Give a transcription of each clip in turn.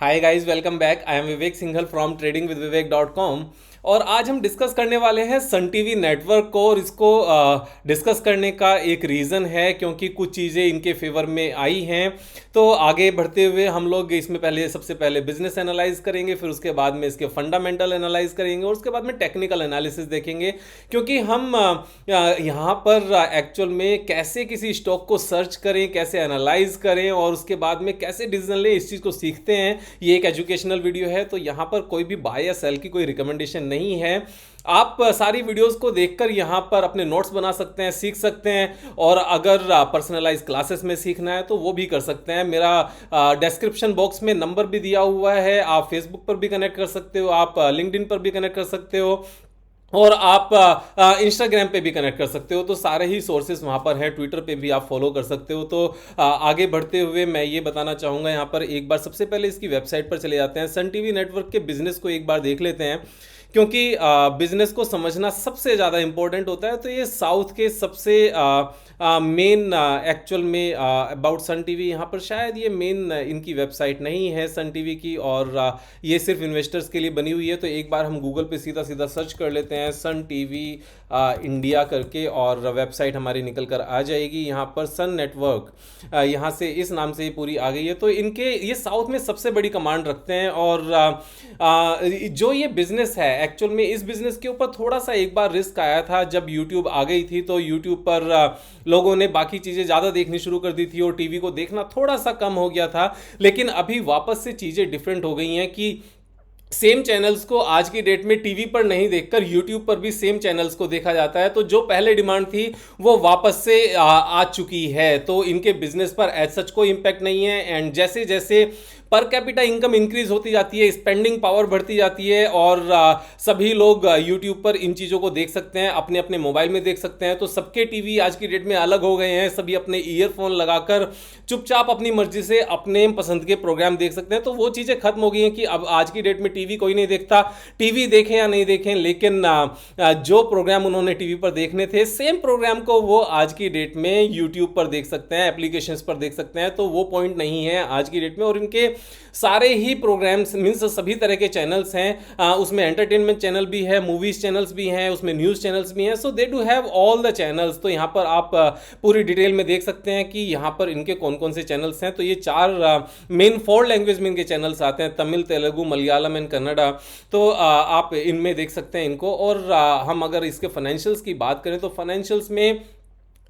Hi guys, welcome back. I am Vivek Singhal from tradingwithvivek.com। और आज हम डिस्कस करने वाले हैं सन टीवी नेटवर्क को। और इसको डिस्कस करने का एक रीज़न है क्योंकि कुछ चीज़ें इनके फेवर में आई हैं। तो आगे बढ़ते हुए हम लोग इसमें सबसे पहले बिजनेस एनालाइज करेंगे, फिर उसके बाद में इसके फंडामेंटल एनालाइज करेंगे और उसके बाद में टेक्निकल एनालिसिस देखेंगे। क्योंकि हम यहाँ पर एक्चुअल में कैसे किसी स्टॉक को सर्च करें, कैसे एनालाइज करें और उसके बाद में कैसे डिसीजन लें, इस चीज़ को सीखते हैं। ये एक एजुकेशनल वीडियो है, तो यहाँ पर कोई भी बाय या सेल की कोई रिकमेंडेशन नहीं है। आप सारी वीडियोस को देखकर यहाँ पर अपने नोट्स बना सकते हैं, सीख सकते हैं। और अगर पर्सनलाइज क्लासेस में सीखना है तो वो भी कर सकते हैं। मेरा डिस्क्रिप्शन बॉक्स में नंबर भी दिया हुआ है। आप फेसबुक पर भी कनेक्ट कर सकते हो, आप लिंक्डइन पर भी कनेक्ट कर सकते हो और आप इंस्टाग्राम पे भी कनेक्ट कर सकते हो। तो सारे ही सोर्सेज वहाँ पर हैं। ट्विटर पे भी आप फॉलो कर सकते हो। तो आगे बढ़ते हुए मैं ये बताना चाहूँगा, यहाँ पर एक बार सबसे पहले इसकी वेबसाइट पर चले जाते हैं। सन टीवी नेटवर्क के बिजनेस को एक बार देख लेते हैं, क्योंकि बिजनेस को समझना सबसे ज़्यादा इंपॉर्टेंट होता है। तो ये साउथ के सबसे मेन एक्चुअल में अबाउट सन टीवी, यहाँ पर शायद ये मेन इनकी वेबसाइट नहीं है सन टीवी की, और ये सिर्फ इन्वेस्टर्स के लिए बनी हुई है। तो एक बार हम गूगल पे सीधा सीधा सर्च कर लेते हैं सन टीवी इंडिया करके, और वेबसाइट हमारी निकल कर आ जाएगी। यहाँ पर सन नेटवर्क यहाँ से इस नाम से ही पूरी आ गई है। तो इनके ये साउथ में सबसे बड़ी कमांड रखते हैं। और जो ये बिजनेस है एक्चुअल में, इस बिजनेस के ऊपर थोड़ा सा एक बार रिस्क आया था जब यूट्यूब आ गई थी। तो यूट्यूब पर लोगों ने बाकी चीज़ें ज़्यादा देखनी शुरू कर दी थी और टीवी को देखना थोड़ा सा कम हो गया था। लेकिन अभी वापस से चीज़ें डिफरेंट हो गई हैं कि सेम चैनल्स को आज की डेट में टीवी पर नहीं देखकर यूट्यूब पर भी सेम चैनल्स को देखा जाता है। तो जो पहले डिमांड थी वो वापस से आ चुकी है। तो इनके बिजनेस पर एज सच कोई इंपैक्ट नहीं है। एंड जैसे जैसे पर कैपिटा इनकम इंक्रीज होती जाती है, स्पेंडिंग पावर बढ़ती जाती है, और सभी लोग यूट्यूब पर इन चीज़ों को देख सकते हैं, अपने अपने मोबाइल में देख सकते हैं। तो सबके टीवी आज की डेट में अलग हो गए हैं। सभी अपने ईयरफोन लगाकर चुपचाप अपनी मर्जी से अपने पसंद के प्रोग्राम देख सकते हैं। तो वो चीज़ें खत्म हो गई हैं कि अब आज की डेट में टीवी कोई नहीं देखता। टीवी देखें या नहीं देखें, लेकिन जो प्रोग्राम उन्होंने टीवी पर देखने थे, सेम प्रोग्राम को वो आज की डेट में यूट्यूब पर देख सकते हैं, एप्लीकेशंस पर देख सकते हैं। तो वो पॉइंट नहीं है आज की डेट में। और इनके सारे ही प्रोग्राम्स मीन्स सभी तरह के चैनल्स हैं। उसमें एंटरटेनमेंट चैनल भी है, मूवीज चैनल्स भी हैं, उसमें न्यूज़ चैनल्स भी हैं। So they do have all the channels. तो यहाँ पर आप पूरी डिटेल में देख सकते हैं कि यहाँ पर इनके कौन कौन से चैनल्स हैं। तो ये चार मेन 4 लैंग्वेज में इनके चैनल्स आते हैं, तमिल, तेलुगु, मलयालम एंड कन्नड़ा। तो आप इनमें देख सकते हैं इनको। और हम अगर इसके फाइनेंशियल्स की बात करें तो फाइनेंशियल्स में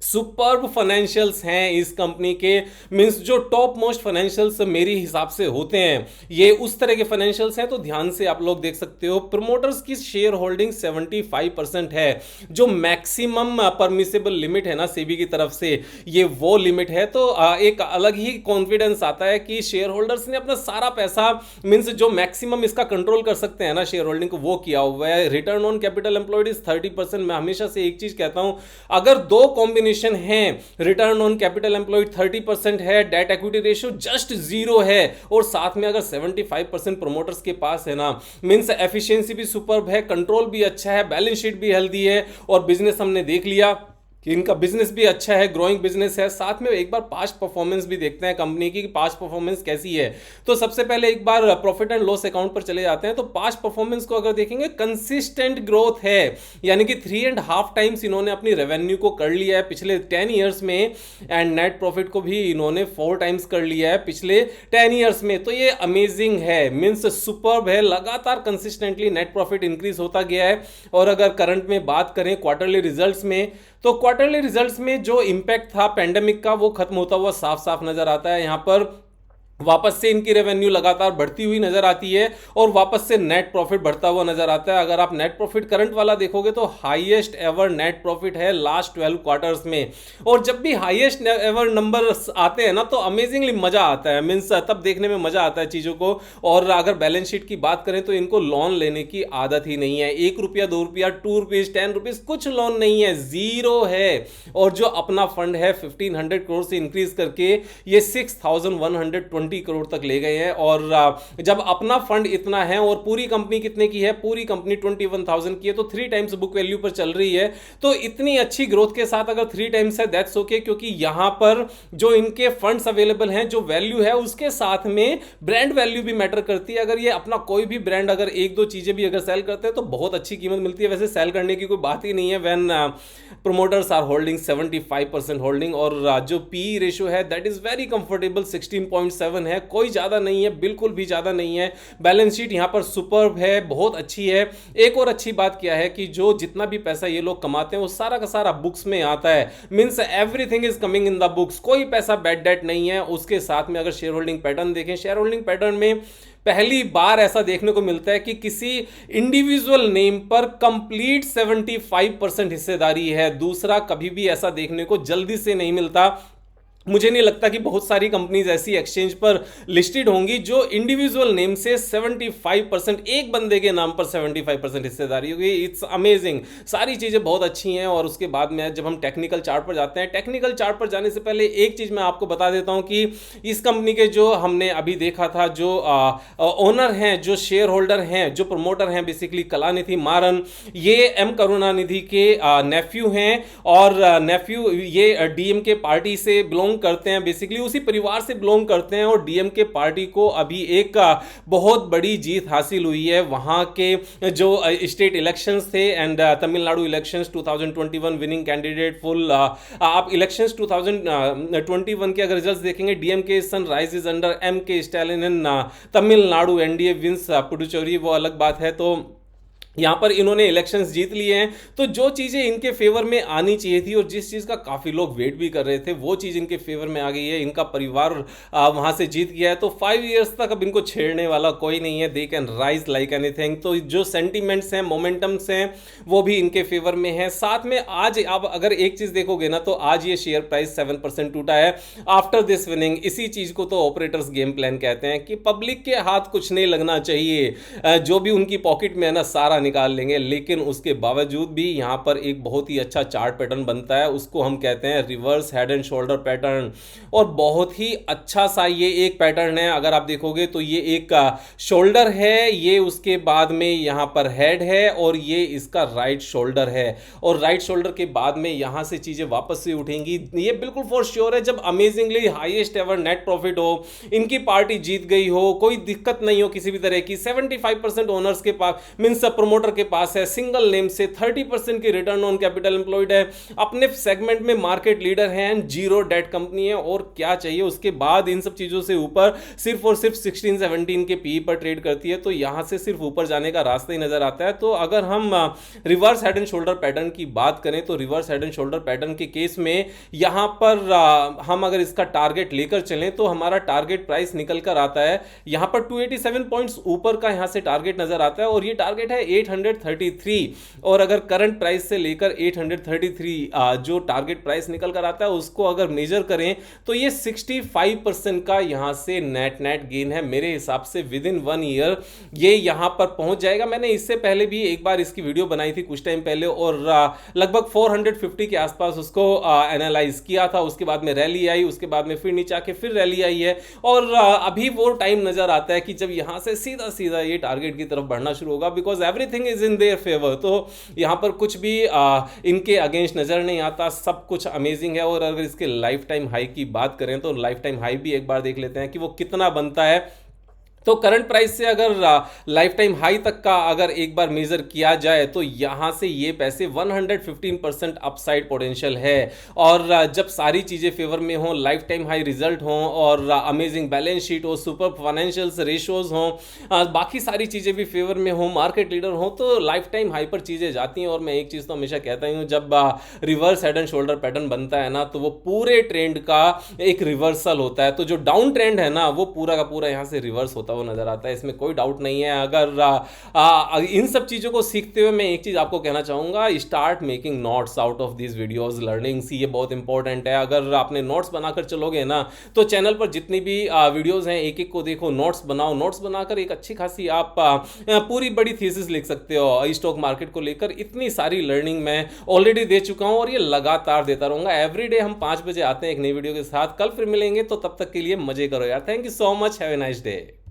सुपर्ब फाइनेंशियल्स हैं इस कंपनी के। मींस जो टॉप मोस्ट फाइनेंशियल्स मेरे हिसाब से होते हैं, ये उस तरह के फाइनेंशियल्स हैं। तो ध्यान से आप लोग देख सकते हो, प्रमोटर्स की शेयर होल्डिंग 75% है। जो मैक्सिमम परमिसेबल लिमिट है ना सेबी की तरफ से, ये वो लिमिट है। तो एक अलग ही कॉन्फिडेंस आता है कि शेयर होल्डर्स ने अपना सारा पैसा, मीन्स जो मैक्सिमम इसका कंट्रोल कर सकते हैं ना शेयर होल्डिंग को, वो किया हुआ है। Return on capital employed is 30%। मैं हमेशा से एक चीज कहता हूं, अगर दो कॉम्बिनेशन है, रिटर्न ऑन कैपिटल एम्प्लॉयड 30% है, डेट इक्विटी रेशियो जस्ट 0 है, और साथ में अगर 75% प्रोमोटर्स के पास है ना, मींस एफिशिएंसी भी सुपर्ब है, कंट्रोल भी अच्छा है, बैलेंस शीट भी हेल्दी है, और बिजनेस हमने देख लिया कि इनका बिजनेस भी अच्छा है, ग्रोइंग बिजनेस है। साथ में एक बार पास्ट परफॉर्मेंस भी देखते हैं कंपनी की, पास्ट परफॉर्मेंस कैसी है। तो सबसे पहले एक बार प्रॉफिट एंड लॉस अकाउंट पर चले जाते हैं। तो पास्ट परफॉर्मेंस को अगर देखेंगे, कंसिस्टेंट ग्रोथ है, यानी कि 3.5 टाइम्स इन्होंने अपनी रेवेन्यू को कर लिया है पिछले 10 ईयर्स में, एंड नेट प्रॉफिट को भी इन्होंने 4 टाइम्स कर लिया है पिछले 10 ईयर्स में। तो ये अमेजिंग है, मीन्स सुपर्ब है। लगातार कंसिस्टेंटली नेट प्रॉफिट इंक्रीज होता गया है। और अगर करंट में बात करें क्वार्टरली रिजल्ट्स में, तो क्वार्टरली रिजल्ट्स में जो इंपैक्ट था पैंडेमिक का, वो खत्म होता हुआ साफ साफ नजर आता है। यहां पर वापस से इनकी रेवेन्यू लगातार बढ़ती हुई नजर आती है, और वापस से नेट प्रॉफिट बढ़ता हुआ नजर आता है। अगर आप नेट प्रॉफिट करंट वाला देखोगे तो हाईएस्ट एवर नेट प्रॉफिट है लास्ट 12 क्वार्टर्स में। और जब भी हाईएस्ट एवर नंबर्स आते हैं ना, तो अमेजिंगली मजा आता है, मींस तब देखने में मजा आता है चीजों को। और अगर बैलेंस शीट की बात करें तो इनको लोन लेने की आदत ही नहीं है। 1 रुपया, 2 रुपया, 2 रुपीज, 10 रुपीज, कुछ लोन नहीं है, 0 है। और जो अपना फंड है 1500 करोड़ से इंक्रीज करके ये 6120 करोड़ तक ले गए हैं। और जब अपना फंड इतना है और पूरी कंपनी कितने की है, पूरी कंपनी 21,000 की है, तो 3 टाइम्स बुक वैल्यू पर चल रही है। तो इतनी अच्छी ग्रोथ के साथ अगर 3 टाइम्स है, दैट्स ओके, क्योंकि यहां पर जो इनके फंड्स अवेलेबल हैं, जो वैल्यू है, उसके साथ में ब्रांड वैल्यू भी मैटर करती है। अगर ये अपना कोई भी ब्रांड अगर एक दो चीजें भी अगर सेल करते हैं तो बहुत अच्छी कीमत मिलती है। वैसे सेल करने की कोई बात ही नहीं है when promoters are holding 75% holding. और जो पी रेशियो है दैट इज वेरी कंफर्टेबल, 16.7 है, कोई ज्यादा नहीं है, बिल्कुल भी ज्यादा नहीं है। बैलेंस शीट यहां पर सुपर्ब है, बहुत अच्छी है। एक और अच्छी बात क्या है कि जो जितना भी पैसा ये लोग कमाते हैं वो सारा का सारा बुक्स में आता है, means everything is coming in the books, कोई पैसा बैड डेट नहीं है। उसके साथ में अगर शेयर होल्डिंग पैटर्न देखें, शेयर होल्डिंग पैटर्न में पहली बार ऐसा देखने को मिलता है कि किसी इंडिविजुअल नेम पर कंप्लीट 75% हिस्सेदारी है। दूसरा कभी भी ऐसा देखने को जल्दी से नहीं मिलता। मुझे नहीं लगता कि बहुत सारी कंपनीज ऐसी एक्सचेंज पर लिस्टेड होंगी जो इंडिविजुअल नेम से 75%, एक बंदे के नाम पर 75% हिस्सेदारी होगी। इट्स अमेजिंग, सारी चीज़ें बहुत अच्छी हैं। और उसके बाद में जब हम टेक्निकल चार्ट पर जाते हैं, टेक्निकल चार्ट पर जाने से पहले एक चीज़ मैं आपको बता देता हूं कि इस कंपनी के जो हमने अभी देखा था, जो ओनर हैं, जो शेयर होल्डर हैं, जो प्रमोटर हैं, बेसिकली कलानिधि मारन, ये एम करुणानिधि के नेफ्यू हैं। और नेफ्यू ये डीएमके पार्टी से बिलोंग करते हैं, बेसिकली उसी परिवार से बिलोंग करते हैं। और डीएमके पार्टी को अभी एक बहुत बड़ी जीत हासिल हुई है वहां के जो स्टेट इलेक्शंस थे and Tamil Nadu elections 2021 winning candidate full. आप इलेक्शंस 2021 के अगर रिजल्ट्स देखेंगे, DMK sun rises under M K Stalin in Tamil Nadu, NDA wins Puducherry, वो अलग बात है। तो यहां पर इन्होंने इलेक्शंस जीत लिए हैं। तो जो चीजें इनके फेवर में आनी चाहिए थी और जिस चीज का काफी लोग वेट भी कर रहे थे, वो चीज इनके फेवर में आ गई है। इनका परिवार वहां से जीत गया है, तो 5 इयर्स तक अब इनको छेड़ने वाला कोई नहीं है। They can rise like anything. तो जो सेंटीमेंट्स हैं, मोमेंटम्स हैं, वो भी इनके फेवर में है। साथ में आज आप अगर एक चीज देखोगे ना, तो आज ये शेयर प्राइस 7% टूटा है आफ्टर दिस विनिंग। इसी चीज को तो ऑपरेटर्स गेम प्लान कहते हैं कि पब्लिक के हाथ कुछ नहीं लगना चाहिए, जो भी उनकी पॉकेट में है ना सारा निकाल लेंगे। लेकिन उसके बावजूद भी यहां पर एक बहुत ही अच्छा चार्ट पैटर्न बनता है, उसको हम कहते हैं reverse head and shoulder pattern. और बहुत ही अच्छा सा ये एक पैटर्न है। अगर आप देखोगे तो ये एक शोल्डर है, ये उसके बाद में यहां पर हेड है और ये इसका राइट शोल्डर है। और राइट शोल्डर के बाद में यहां से चीजें वापस से उठेंगी, ये बिल्कुल फॉर श्योर है। जब amazingly highest ever net profit हो, इनकी पार्टी जीत गई हो, कोई दिक्कत नहीं हो किसी भी तरह की, 75% ओनर्स के पास मींस प्रमोटर के पास है, सिंगल नेम से 30% की रिटर्न ऑन कैपिटल एम्प्लॉयड है, अपने सेगमेंट में मार्केट लीडर है एंड जीरो डेट कंपनी है, और क्या चाहिए उसके बाद। इन सब चीजों से ऊपर सिर्फ और सिर्फ 16-17 के पी पर ट्रेड करती है। तो यहां से सिर्फ ऊपर जाने का रास्ता ही नजर आता है। तो अगर हम reverse head and shoulder pattern की बात करें, तो reverse head and shoulder pattern के केस में यहां पर हम अगर इसका टारगेट लेकर चलें तो हमारा टारगेट प्राइस निकल कर आता है यहां पर 287 पॉइंट्स ऊपर का यहां से टारगेट नजर आता है, और ये टारगेट है 833। और अगर करंट प्राइस से लेकर 833 जो टारगेट प्राइस निकल कर आता है उसको अगर मेजर करें तो ये 65% का यहां से नेट गेन है। मेरे हिसाब से विद इन 1 ईयर ये यहां पर पहुंच जाएगा। मैंने इससे पहले भी एक बार इसकी वीडियो बनाई थी कुछ टाइम पहले, और लगभग 450 के आसपास उसको एनालाइज किया था। उसके बाद में रैली आई, उसके बाद में फिर नीचे आके फिर रैली आई है, और अभी वो टाइम नजर आता है कि जब यहां से सीधा सीधा ये टारगेट की तरफ बढ़ना शुरू होगा, because everything is in their favour. तो यहां पर कुछ भी इनके अगेंस्ट नजर नहीं आता, सब कुछ अमेजिंग है। और अगर इसके लाइफ टाइम हाई की बात करें तो लाइफ टाइम हाई भी एक बार देख लेते हैं कि वो कितना बनता है। तो करंट प्राइस से अगर लाइफ टाइम हाई तक का अगर एक बार मेजर किया जाए तो यहां से ये पैसे 115% अपसाइड पोटेंशियल है। और जब सारी चीजें फेवर में हो, लाइफ टाइम हाई रिजल्ट हो, और अमेजिंग बैलेंस शीट हो, सुपर फाइनेंशियल रेशियोज हो, बाकी सारी चीजें भी फेवर में हो, मार्केट लीडर हो, तो लाइफ टाइम हाई पर चीजें जाती हैं। और मैं एक चीज तो हमेशा कहता हूं, जब reverse head and shoulder pattern बनता है ना, तो वो पूरे ट्रेंड का एक रिवर्सल होता है। तो जो डाउन ट्रेंड है ना, वो पूरा का पूरा यहां से रिवर्स होता होता हुआ नजर आता है, इसमें कोई डाउट नहीं है। अगर इन सब चीज़ों को सीखते हुए मैं एक चीज़ आपको कहना चाहूँगा, start making notes out of this videos learnings. ये बहुत इंपॉर्टेंट है। अगर आपने नोट्स बनाकर चलोगे ना, तो चैनल पर जितनी भी वीडियोस हैं एक एक को देखो, नोट्स बनाओ, नोट्स बनाकर एक अच्छी खासी आप पूरी बड़ी थीसिस लिख सकते हो स्टॉक मार्केट को लेकर। इतनी सारी लर्निंग मैं ऑलरेडी दे चुका हूं और ये लगातार देता रहूंगा। एवरीडे हम 5 बजे आते हैं एक नई वीडियो के साथ। कल फिर मिलेंगे, तो तब तक के लिए मजे करो यार। Thank you so much, have a nice day.